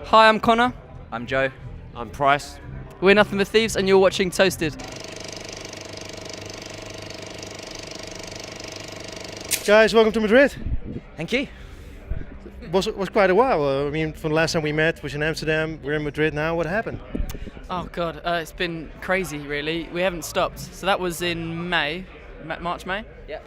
Hi, I'm Connor. I'm Joe. I'm Price. We're Nothing But Thieves, and you're watching Toasted. Guys, welcome to Madrid. Thank you. Was quite a while. I mean, from the last time we met was in Amsterdam. We're in Madrid now. What happened? Oh God, it's been crazy, really. We haven't stopped. So that was in May, March, May. Yeah.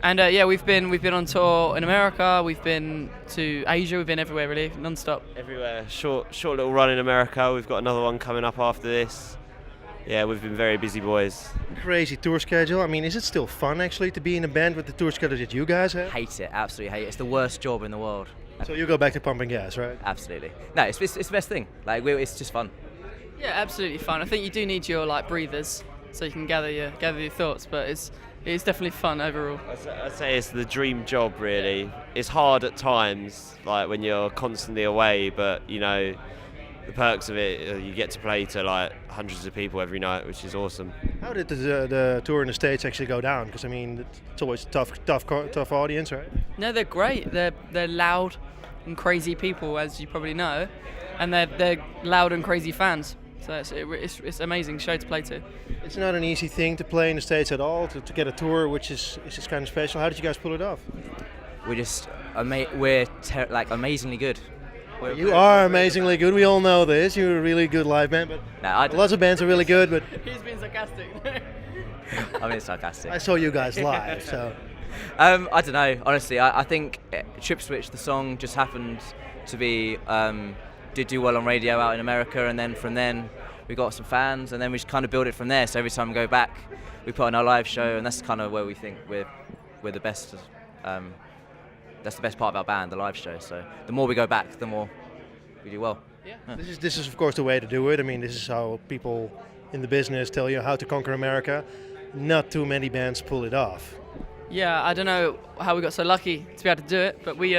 And we've been on tour in America. We've been to Asia. We've been everywhere, really, non-stop. Everywhere. Short little run in America. We've got another one coming up after this. Yeah, we've been very busy boys. Crazy tour schedule. I mean, is it still fun actually to be in a band with the tour schedule that you guys have? Hate it. Absolutely hate it. It's the worst job in the world. So you go back to pumping gas, right? Absolutely. No, it's the best thing. Like it's just fun. Yeah, absolutely fun. I think you do need your breathers so you can gather your thoughts. But it's definitely fun overall. I'd say it's the dream job, really. It's hard at times, like when you're constantly away, but you know, the perks of it, you get to play to like hundreds of people every night, which is awesome. How did the tour in the States actually go down? Because I mean, it's always a tough audience, right? No, they're great. They're loud and crazy people, as you probably know, and they're loud and crazy fans. So it's an amazing show to play to. It's not an easy thing to play in the States at all. To get a tour, which is just kind of special. How did you guys pull it off? We're just amazingly good. You are amazingly good. We all know this. You're a really good live band, but lots of bands are really good. But He's being sarcastic. I'm being sarcastic. I saw you guys live, so. I don't know. Honestly, I think Trip Switch, the song, just happened to be did do well on radio out in America, and then from then we got some fans, and then we just kind of build it from there. So every time we go back, we put on our live show, and that's kind of where we think we're the best. That's the best part of our band, the live show. So the more we go back, the more we do well. Yeah. This is of course the way to do it. I mean, this is how people in the business tell you how to conquer America. Not too many bands pull it off. Yeah, I don't know how we got so lucky to be able to do it, but we,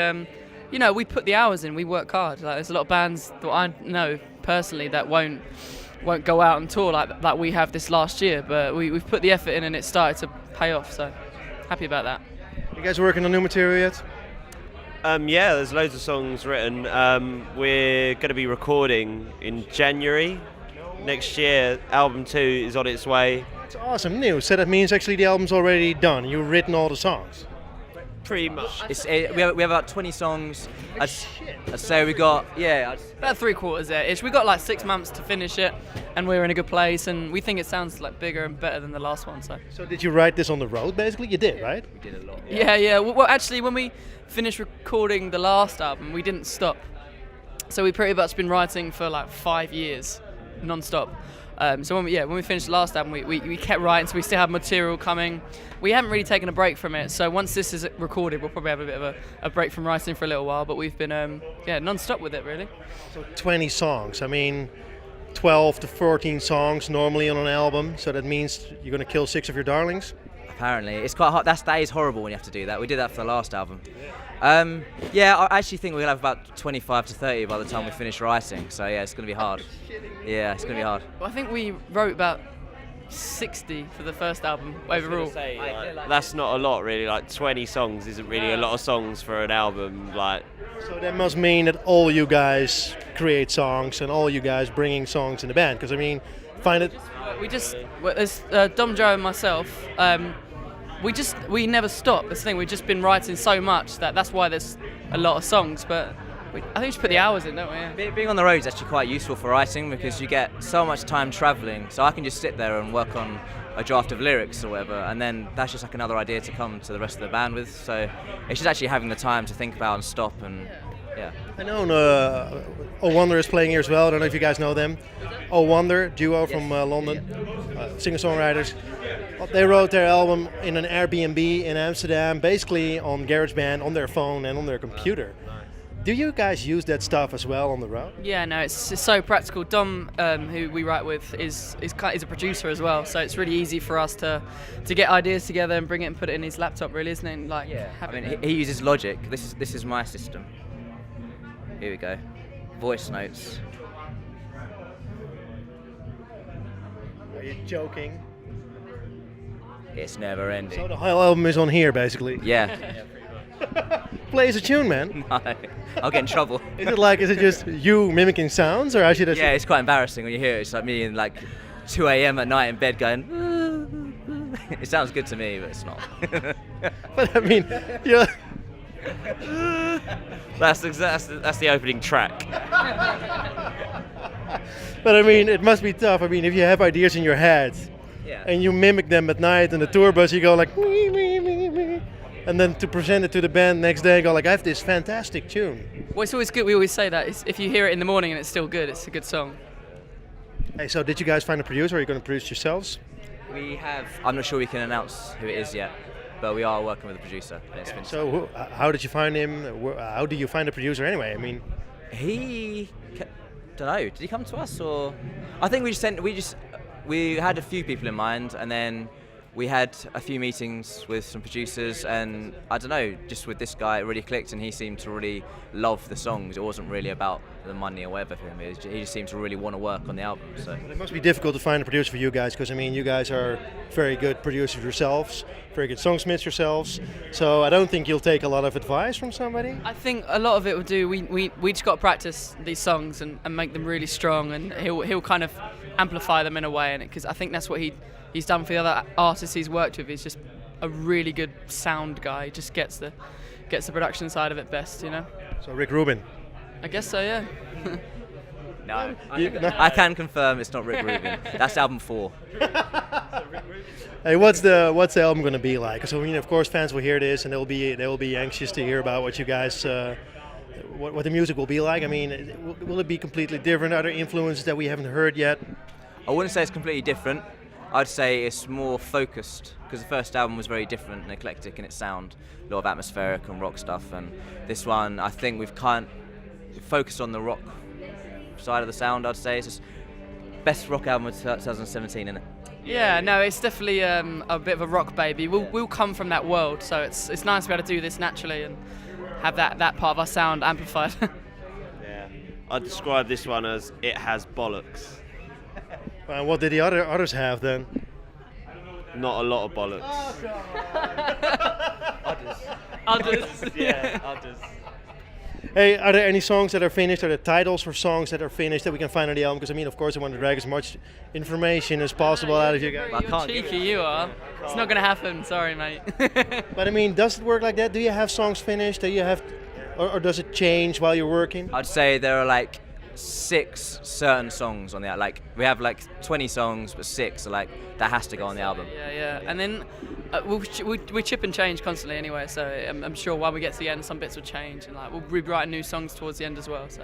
we put the hours in. We work hard. Like, there's a lot of bands that I know personally that won't go out and tour like we have this last year. But we've put the effort in, and it started to pay off. So happy about that. You guys working on new material yet? Yeah, there's loads of songs written. We're going to be recording in January next year. Album 2 is on its way. It's awesome news. So that means actually the album's already done. You've written all the songs. Pretty much. We have about 20 songs. I'd say we got About 3/4 there-ish. We got like 6 months to finish it, and we're in a good place, and we think it sounds like bigger and better than the last one. So did you write this on the road? Basically, you did, right? We did a lot. Yeah. Well, actually, when we finished recording the last album, we didn't stop. So we pretty much been writing for like 5 years, non-stop. So when we finished the last album, we kept writing, so we still have material coming. We haven't really taken a break from it, so once this is recorded, we'll probably have a bit of a break from writing for a little while, but we've been non-stop with it, really. So 20 songs. I mean, 12 to 14 songs normally on an album, so that means you're going to kill 6 of your darlings? Apparently, it's quite hard. That is horrible when you have to do that. We did that for the last album. I actually think we'll have about 25 to 30 by the time we finish writing. So yeah, it's going to be hard. Yeah, it's going to be hard. Well, I think we wrote about 60 for the first album overall. That's not a lot, really. Like 20 songs isn't really a lot of songs for an album. Like. So that must mean that all you guys create songs and all you guys bringing songs in the band. Because I mean, there's Dom, Joe, and myself. We never stop. That's the thing. We've just been writing so much that's why there's a lot of songs. But I think we should put the hours in, don't we? Yeah. Being on the road is actually quite useful for writing because you get so much time travelling. So I can just sit there and work on a draft of lyrics or whatever, and then that's just like another idea to come to the rest of the band with. So it's just actually having the time to think about and stop and. Yeah. I know Oh Wonder is playing here as well. I don't know if you guys know them. Oh Wonder, duo from London, singer-songwriters. They wrote their album in an Airbnb in Amsterdam, basically on GarageBand, on their phone and on their computer. Do you guys use that stuff as well on the road? Yeah, no, it's so practical. Dom, who we write with, is a producer as well, so it's really easy for us to get ideas together and bring it and put it in his laptop, really, isn't it? Like, yeah. I mean, he uses Logic. This is my system. Here we go. Voice notes. Are you joking? It's never ending. So the whole album is on here, basically. Yeah. plays a tune, man? No, I'll get in trouble. Is it just you mimicking sounds, or actually? Yeah, it's quite embarrassing when you hear it. It's like me in like 2 a.m. at night in bed going. It sounds good to me, but it's not. But I mean, yeah. That's the opening track. But I mean, it must be tough. I mean, if you have ideas in your head, Yeah. and you mimic them at night in the tour bus, you go like, "Wee, wee, wee, wee," and then to present it to the band next day, you go like, I have this fantastic tune. Well, it's always good. We always say that if you hear it in the morning and it's still good, it's a good song. Hey, so did you guys find a producer? Or are you going to produce yourselves? We have. I'm not sure we can announce who it is yet, but we are working with a producer. And it's been So how did you find him? How did you find a producer anyway? I mean, don't know. Did he come to us or? I think we had a few people in mind, and then we had a few meetings with some producers, and I don't know, just with this guy it really clicked, and he seemed to really love the songs. It wasn't really about the money or whatever for him. He just seemed to really want to work on the album. So it must be difficult to find a producer for you guys, because I mean, you guys are very good producers yourselves, very good songsmiths yourselves. So I don't think you'll take a lot of advice from somebody. I think a lot of it will do. We just got to practice these songs and make them really strong, and he'll kind of amplify them in a way. And because I think that's what he's done for the other artists he's worked with. He's just a really good sound guy. He just gets the production side of it best, you know. So Rick Rubin. I guess so, yeah. no, I can confirm it's not Rick Rubin. That's album 4. Hey, what's the album going to be like? So I mean, of course, fans will hear this and they will be anxious to hear about what you guys, what the music will be like. I mean, will it be completely different? Are there influences that we haven't heard yet? I wouldn't say it's completely different. I'd say it's more focused, because the first album was very different and eclectic in its sound, a lot of atmospheric and rock stuff, and this one I think we've kind of focused on the rock side of the sound. I'd say it's just best rock album of 2017, isn't it? Yeah, no, it's definitely a bit of a rock baby. We'll come from that world, so it's nice to be able to do this naturally and have that part of our sound amplified. Yeah, I'd describe this one as it has bollocks. What did the others have then? Not a lot of bollocks. Others. Yeah, others. Hey, are there any songs that are finished? Are there titles for songs that are finished that we can find on the album? Because I mean, of course, I want to drag as much information as possible out of you guys. You're cheeky, you are. It's not going to happen. Sorry, mate. But I mean, does it work like that? Do you have songs finished? Do you have, or does it change while you're working? I'd say there are like 6 certain songs on the album. Like we have like 20 songs, but 6 are like that has to go on the album. Yeah. And then we chip and change constantly anyway. So I'm sure while we get to the end, some bits will change, and like we'll rewrite new songs towards the end as well. So.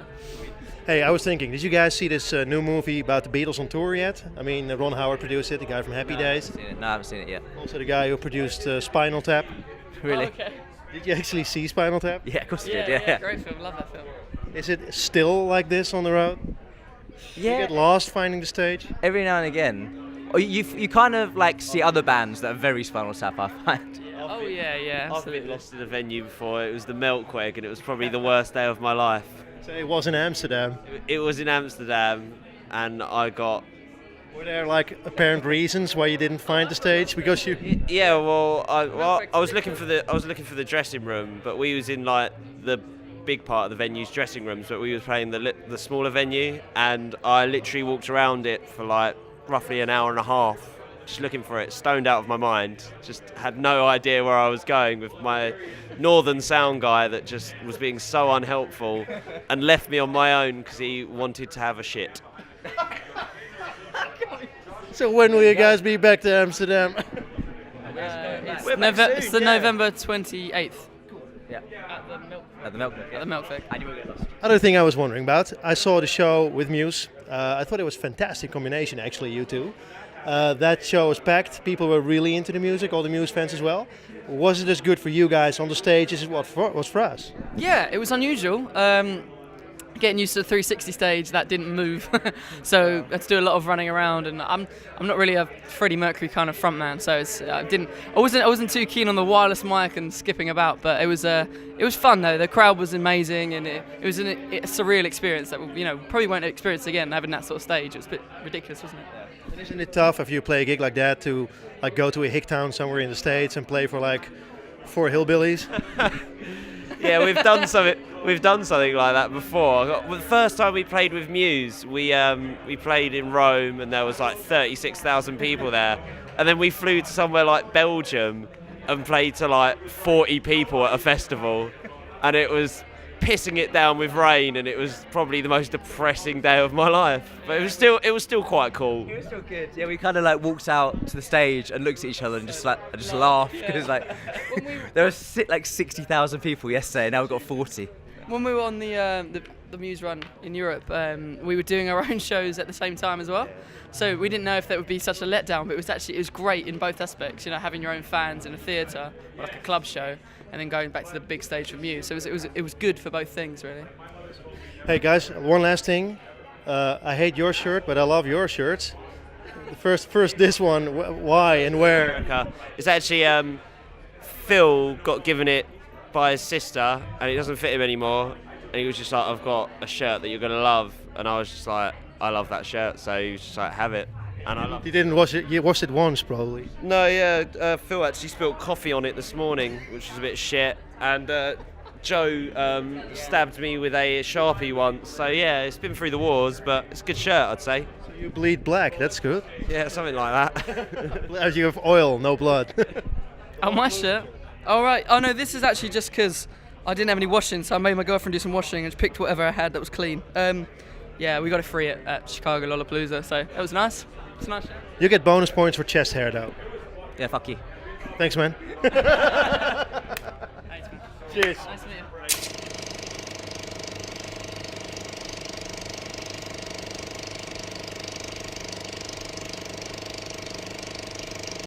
Hey, I was thinking, did you guys see this new movie about the Beatles on tour yet? I mean, Ron Howard produced it, the guy from Happy Days. No, I haven't seen it yet. Also the guy who produced Spinal Tap. Really? Oh, okay. Did you actually see Spinal Tap? Yeah, of course I Yeah, did. Yeah. great film. Love that film. Is it still like this on the road? You get lost finding the stage? Every now and again. Or you kind of like see other bands that are very Spinal Tap, I find. Oh yeah. I've Absolutely. been lost in a venue before. It was the Melkweg, and it was probably the worst day of my life. So it was in Amsterdam. It was in Amsterdam, and I got. Were there like apparent reasons why you didn't find the stage? Because you. Yeah, I was looking for the dressing room, but we was in like the big part of the venue's dressing rooms, but we was playing the smaller venue, and I literally walked around it for like roughly an hour and a half, just looking for it, stoned out of my mind. Just had no idea where I was going with my northern sound guy that just was being so unhelpful and left me on my own because he wanted to have a shit. So when will you guys be back to Amsterdam? It's the November 28th. Yeah. At the Melkweg. At the Melkweg. And you will get lost. Other thing I was wondering about, I saw the show with Muse. I thought it was a fantastic combination, actually, you two. That show was packed. People were really into the music, all the Muse fans as well. Was it as good for you guys on the stage as it was for us? Yeah, it was unusual. Getting used to the 360 stage, that didn't move, so I had to do a lot of running around. And I'm not really a Freddie Mercury kind of frontman, so I wasn't too keen on the wireless mic and skipping about. But it was fun though. The crowd was amazing, and it was a surreal experience that probably won't experience again. Having that sort of stage, it was a bit ridiculous, wasn't it? And isn't it tough if you play a gig like that to like go to a hick town somewhere in the States and play for like 4 hillbillies? Yeah, we've done something. We've done something like that before. The first time we played with Muse, we played in Rome, and there was like 36,000 people there. And then we flew to somewhere like Belgium and played to like 40 people at a festival, and it was pissing it down with rain, and it was probably the most depressing day of my life. But it was still quite cool. It was still good. Yeah, we kind of like walked out to the stage and looked at each other and just laughed because like there was like 60,000 people yesterday, and now we've got 40. When we were on the Muse run in Europe, we were doing our own shows at the same time as well. So we didn't know if that would be such a letdown, but it was great in both aspects. You know, having your own fans in a theatre or like a club show, and then going back to the big stage for Muse. So it was good for both things, really. Hey guys, one last thing. I hate your shirt, but I love your shirts. First this one. Why and where? It's actually Phil got given it by his sister, and it doesn't fit him anymore. And he was just like, "I've got a shirt that you're gonna love," and I was just like, "I love that shirt," so he was just like, "Have it." And I love You didn't wash it. You washed it once, probably. No, yeah, Phil actually spilled coffee on it this morning, which was a bit shit. And Joe stabbed me with a Sharpie once. So yeah, it's been through the wars, but it's a good shirt, I'd say. So you bleed black. That's good. Yeah, something like that. As you have oil, no blood. Oh, my shirt. All right. Oh no, this is actually just because I didn't have any washing, so I made my girlfriend do some washing and just picked whatever I had that was clean. Yeah, we got it free at Chicago Lollapalooza, so it was nice. It's nice. You get bonus points for chest hair, though. Yeah, fuck you. Thanks, man. Thanks, man. Cheers. Nice to meet you.